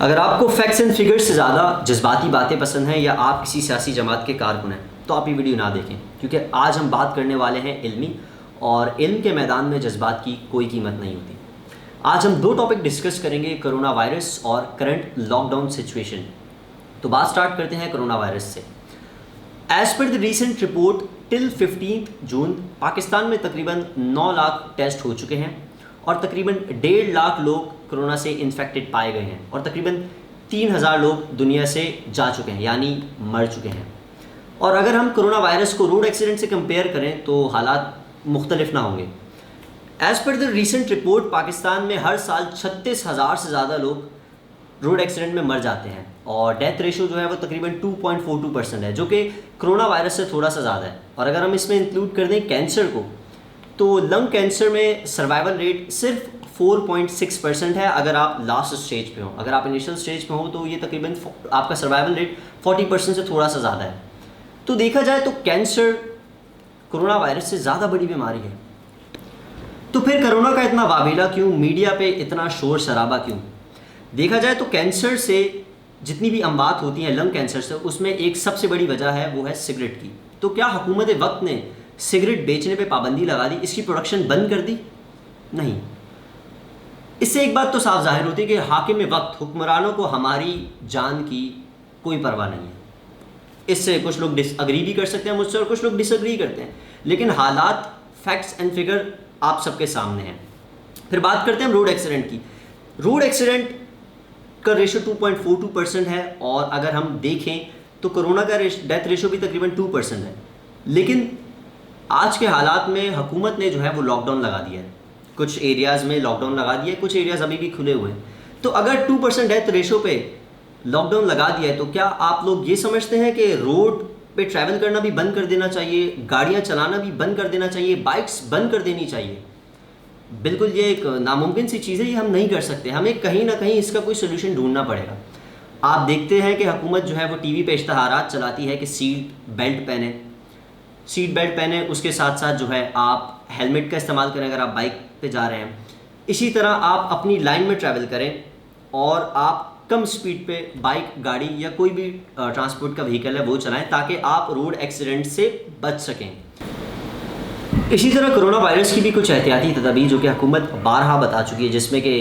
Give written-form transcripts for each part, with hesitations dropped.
اگر آپ کو فیکٹس اینڈ فگرز سے زیادہ جذباتی باتیں پسند ہیں یا آپ کسی سیاسی جماعت کے کارکن ہیں تو آپ یہ ویڈیو نہ دیکھیں، کیونکہ آج ہم بات کرنے والے ہیں علمی، اور علم کے میدان میں جذبات کی کوئی قیمت نہیں ہوتی۔ آج ہم دو ٹاپک ڈسکس کریں گے، کرونا وائرس اور کرنٹ لاک ڈاؤن سچویشن۔ تو بات سٹارٹ کرتے ہیں کرونا وائرس سے۔ As per the recent report till 15 June Pakistan میں تقریباً 9 لاکھ ٹیسٹ ہو چکے ہیں اور تقریباً 1.5 لاکھ لوگ کرونا سے انفیکٹڈ پائے گئے ہیں اور تقریباً 3000 لوگ دنیا سے جا چکے ہیں، یعنی مر چکے ہیں۔ اور اگر ہم کرونا وائرس کو روڈ ایکسیڈنٹ سے کمپیئر کریں تو حالات مختلف نہ ہوں گے۔ As per the recent report Pakistan میں ہر سال 36,000 سے زیادہ لوگ روڈ ایکسیڈنٹ میں مر جاتے ہیں اور ڈیتھ ریشو جو ہے وہ تقریباً 2.42% ہے، جو کہ کرونا وائرس سے تھوڑا سا زیادہ ہے۔ اور اگر ہم اس میں انکلوڈ کر دیں کینسر کو تو لنگ کینسر میں سروائیول ریٹ صرف 4.6% ہے اگر آپ لاسٹ اسٹیج پہ ہوں۔ اگر آپ انیشل اسٹیج پہ ہوں تو یہ تقریباً آپ کا سروائیول ریٹ 40% سے تھوڑا سا زیادہ ہے۔ تو دیکھا جائے تو کینسر کرونا وائرس سے زیادہ بڑی بیماری ہے۔ تو پھر کرونا کا اتنا واویلا کیوں، میڈیا پہ اتنا شور شرابہ کیوں؟ دیکھا جائے تو کینسر سے جتنی بھی اموات ہوتی ہیں لنگ کینسر سے، اس میں ایک سب سے بڑی وجہ ہے وہ ہے سگریٹ کی۔ تو کیا حکومت وقت نے سگریٹ بیچنے پہ پابندی لگا دی، اس کی پروڈکشن بند کر دی؟ نہیں۔ اس سے ایک بات تو صاف ظاہر ہوتی ہے کہ حاکم وقت، حکمرانوں کو ہماری جان کی کوئی پرواہ نہیں ہے۔ اس سے کچھ لوگ ڈس اگری بھی کر سکتے ہیں مجھ سے اور کچھ لوگ ڈس اگری کرتے ہیں، لیکن حالات، فیکٹس اینڈ فگر آپ سب کے سامنے ہیں۔ پھر بات کرتے ہیں روڈ ایکسیڈنٹ کی۔ روڈ ایکسیڈنٹ کا ریشو 2.42% ہے، اور اگر ہم دیکھیں تو کرونا کا ڈیتھ ریشو بھی تقریباً 2% ہے۔ لیکن آج کے حالات میں حکومت نے جو ہے وہ لاک ڈاؤن لگا دیا ہے، کچھ ایریاز میں لاک ڈاؤن لگا دیا ہے، کچھ ایریاز ابھی بھی کھلے ہوئے ہیں۔ تو اگر 2% ڈیتھ ریشو پہ لاک ڈاؤن لگا دیا ہے تو کیا آپ لوگ یہ سمجھتے ہیں کہ روڈ پہ ٹریول کرنا بھی بند کر دینا چاہیے، گاڑیاں چلانا بھی بند کر دینا چاہیے، بائکس بند کر دینی چاہیے؟ بالکل یہ ایک ناممکن سی چیز ہے، یہ ہم نہیں کر سکتے، ہمیں کہیں نہ کہیں اس کا کوئی سولوشن ڈھونڈنا پڑے گا۔ آپ دیکھتے ہیں کہ حکومت جو ہے وہ ٹی وی پہ اشتہارات چلاتی ہے کہ سیٹ بیلٹ پہنیں، سیٹ بیلٹ پہنیں، اس کے ساتھ ساتھ جو ہے آپ ہیلمٹ کا استعمال کریں اگر آپ بائک پہ جا رہے ہیں۔ اسی طرح آپ اپنی لائن میں ٹریول کریں اور آپ کم سپیڈ پہ بائک، گاڑی یا کوئی بھی ٹرانسپورٹ کا وہیکل ہے وہ چلائیں تاکہ آپ روڈ ایکسیڈنٹ سے بچ سکیں۔ اسی طرح کرونا وائرس کی بھی کچھ احتیاطی تدابیر جو کہ حکومت بارہا بتا چکی ہے، جس میں کہ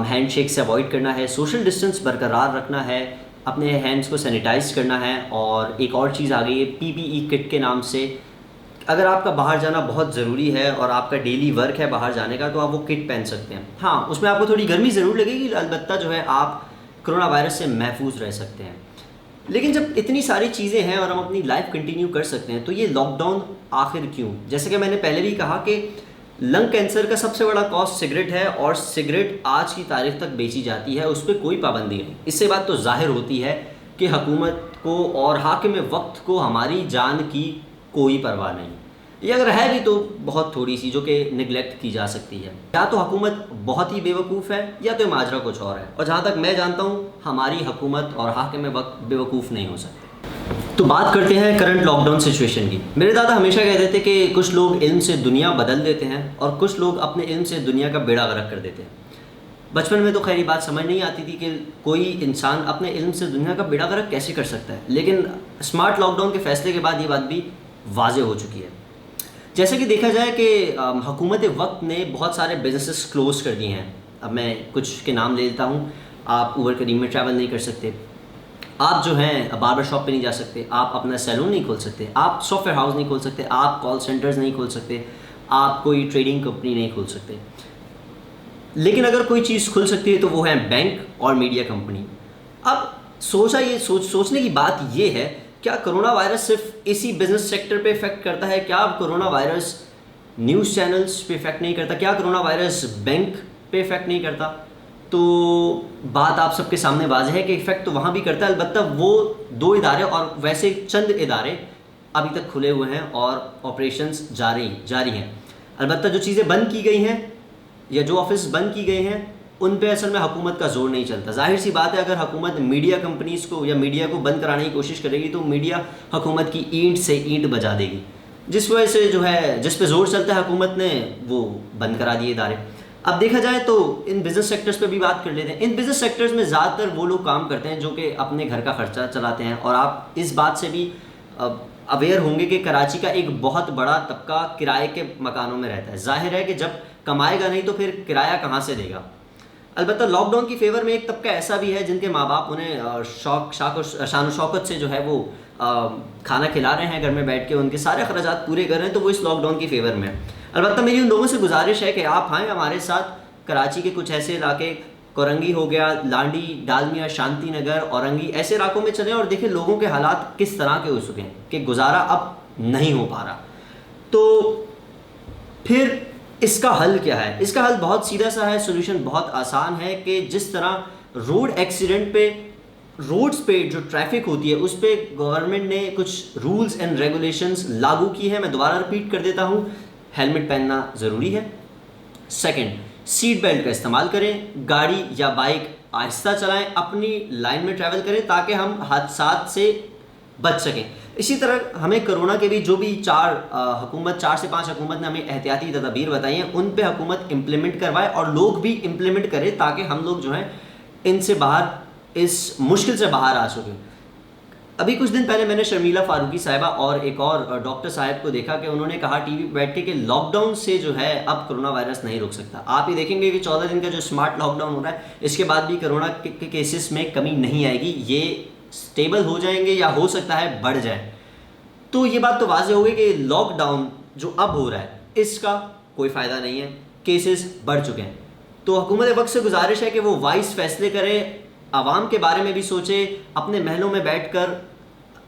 ہینڈ شیک سے اوائڈ کرنا ہے، سوشل ڈسٹینس برقرار رکھنا ہے، اپنے ہینڈس کو سینیٹائز کرنا ہے، اور ایک اور چیز آ گئی ہے PPE کٹ کے نام سے۔ اگر آپ کا باہر جانا بہت ضروری ہے اور آپ کا ڈیلی ورک ہے باہر جانے کا تو آپ وہ کٹ پہن سکتے ہیں۔ ہاں، اس میں آپ کو تھوڑی گرمی ضرور لگے گی، البتہ جو ہے آپ کرونا وائرس سے محفوظ رہ سکتے ہیں۔ لیکن جب اتنی ساری چیزیں ہیں اور ہم اپنی لائف کنٹینیو کر سکتے ہیں تو یہ لاک ڈاؤن آخر کیوں؟ جیسے کہ میں نے پہلے بھی کہا کہ لنگ کینسر کا سب سے بڑا کاز سگریٹ ہے، اور سگریٹ آج کی تاریخ تک بیچی جاتی ہے، اس پہ کوئی پابندی نہیں۔ اس سے بات تو ظاہر ہوتی ہے کہ حکومت کو اور حاکم وقت کو ہماری جان کی کوئی پرواہ نہیں۔ یہ اگر ہے بھی تو بہت تھوڑی سی، جو کہ نگلیکٹ کی جا سکتی ہے۔ یا تو حکومت بہت ہی بیوقوف ہے یا تو ماجرا کچھ اور ہے، اور جہاں تک میں جانتا ہوں ہماری حکومت اور حاکم وقت بیوقوف نہیں ہو سکتے۔ تو بات کرتے ہیں کرنٹ لاک ڈاؤن سچویشن کی۔ میرے دادا ہمیشہ کہتے تھے کہ کچھ لوگ علم سے دنیا بدل دیتے ہیں اور کچھ لوگ اپنے علم سے دنیا کا بیڑا غرق کر دیتے ہیں۔ بچپن میں تو خیر یہ بات سمجھ نہیں آتی تھی کہ کوئی انسان اپنے علم سے دنیا کا بیڑا غرق کیسے کر سکتا ہے، لیکن اسمارٹ لاک ڈاؤن کے فیصلے کے بعد یہ بات بھی واضح ہو چکی ہے۔ جیسے کہ دیکھا جائے کہ حکومت وقت نے بہت سارے بزنسز کلوز کر دیے ہیں۔ اب میں کچھ کے نام لے لیتا ہوں۔ آپ اوبر کریم میں ٹریول نہیں کر سکتے، آپ جو ہیں باربر شاپ پہ نہیں جا سکتے، آپ اپنا سیلون نہیں کھول سکتے، آپ سافٹ ویئر ہاؤس نہیں کھول سکتے، آپ کال سینٹرز نہیں کھول سکتے، آپ کوئی ٹریڈنگ کمپنی نہیں کھول سکتے۔ لیکن اگر کوئی چیز کھل سکتی ہے تو وہ ہے بینک اور میڈیا کمپنی۔ اب سوچنے کی بات یہ ہے، کیا کرونا وائرس صرف اسی بزنس سیکٹر پہ افیکٹ کرتا ہے؟ کیا کرونا وائرس نیوز چینلز پہ افیکٹ نہیں کرتا؟ کیا کرونا وائرس بینک پہ افیکٹ نہیں کرتا؟ تو بات آپ سب کے سامنے واضح ہے کہ افیکٹ تو وہاں بھی کرتا ہے، البتہ وہ 2 ادارے اور ویسے چند ادارے ابھی تک کھلے ہوئے ہیں اور آپریشنز جاری ہیں۔ البتہ جو چیزیں بند کی گئی ہیں یا جو آفس بند کی گئے ہیں ان پہ اصل میں حکومت کا زور نہیں چلتا۔ ظاہر سی بات ہے، اگر حکومت میڈیا کمپنیز کو یا میڈیا کو بند کرانے کی کوشش کرے گی تو میڈیا حکومت کی اینٹ سے اینٹ بجا دے گی، جس وجہ سے جو ہے جس پہ زور چلتا ہے حکومت نے وہ بند کرا دیے ادارے۔ اب دیکھا جائے تو ان بزنس سیکٹرز پہ بھی بات کر لیتے ہیں. ان بزنس سیکٹرز میں زیادہ تر وہ لوگ کام کرتے ہیں جو کہ اپنے گھر کا خرچہ چلاتے ہیں, اور آپ اس بات سے بھی اویئر ہوں گے کہ کراچی کا ایک بہت بڑا طبقہ کرائے کے مکانوں میں رہتا ہے. ظاہر ہے کہ جب کمائے گا نہیں تو پھر کرایہ کہاں سے دے گا. البتہ لاک ڈاؤن کی فیور میں ایک طبقہ ایسا بھی ہے جن کے ماں باپ انہیں شان و شوکت سے جو ہے وہ کھانا کھلا رہے ہیں گھر میں بیٹھ کے, ان کے سارے اخراجات پورے کر رہے ہیں, تو وہ اس لاک ڈاؤن کی فیور میں. البتہ میری ان لوگوں سے گزارش ہے کہ آپ آئیں ہمارے ساتھ کراچی کے کچھ ایسے علاقے, کورنگی ہو گیا, لانڈی, ڈالمیا, شانتی نگر, اورنگی, ایسے علاقوں میں چلیں اور دیکھیں لوگوں کے حالات کس طرح کے ہو چکے ہیں کہ گزارا اب نہیں ہو پا رہا. تو پھر اس کا حل کیا ہے؟ اس کا حل بہت سیدھا سا ہے, سولوشن بہت آسان ہے کہ جس طرح روڈ ایکسیڈنٹ پہ, روڈز پہ جو ٹریفک ہوتی ہے اس پہ گورنمنٹ نے کچھ رولز اینڈ ریگولیشنز لاگو کی ہے. میں دوبارہ رپیٹ کر دیتا ہوں, ہیلمٹ پہننا ضروری ہے. سیکنڈ, سیٹ بیلٹ کا استعمال کریں, گاڑی یا بائک آہستہ چلائیں, اپنی لائن میں ٹریول کریں تاکہ ہم حادثات سے بچ سکیں. اسی طرح ہمیں کرونا کے بھی جو بھی 4 سے 5 حکومت نے ہمیں احتیاطی تدابیر بتائی ہیں ان پہ حکومت امپلیمنٹ کروائے اور لوگ بھی امپلیمنٹ کریں تاکہ ہم لوگ جو ہیں ان سے باہر, اس مشکل سے باہر آ سکیں. ابھی کچھ دن پہلے میں نے شرمیلا فاروقی صاحبہ اور ایک اور ڈاکٹر صاحب کو دیکھا کہ انہوں نے کہا ٹی وی پہ بیٹھ کے کہ لاک ڈاؤن سے جو ہے اب کرونا وائرس نہیں رک سکتا. آپ یہ دیکھیں گے کہ 14 دن کا جو اسمارٹ لاک ڈاؤن ہو رہا ہے اس کے بعد بھی کرونا کے کیسز میں کمی نہیں آئے گی, یہ اسٹیبل ہو جائیں گے یا ہو سکتا ہے بڑھ جائیں. تو یہ بات تو واضح ہو گئی کہ لاک ڈاؤن جو اب ہو رہا ہے اس کا کوئی فائدہ نہیں ہے, کیسز بڑھ چکے ہیں. تو حکومت وقت سے گزارش ہے کہ وہ وائز فیصلے کرے, عوام کے بارے میں بھی سوچے. اپنے محلوں میں بیٹھ کر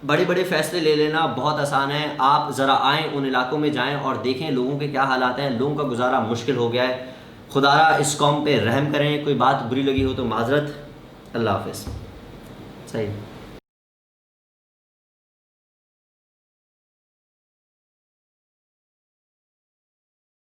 بڑے بڑے فیصلے لے لینا بہت آسان ہے. آپ ذرا آئیں, ان علاقوں میں جائیں اور دیکھیں لوگوں کے کیا حالات ہیں. لوگوں کا گزارا مشکل ہو گیا ہے. خدا را اس قوم پہ رحم کریں. کوئی بات بری لگی ہو تو معذرت. اللہ حافظ. صحیح.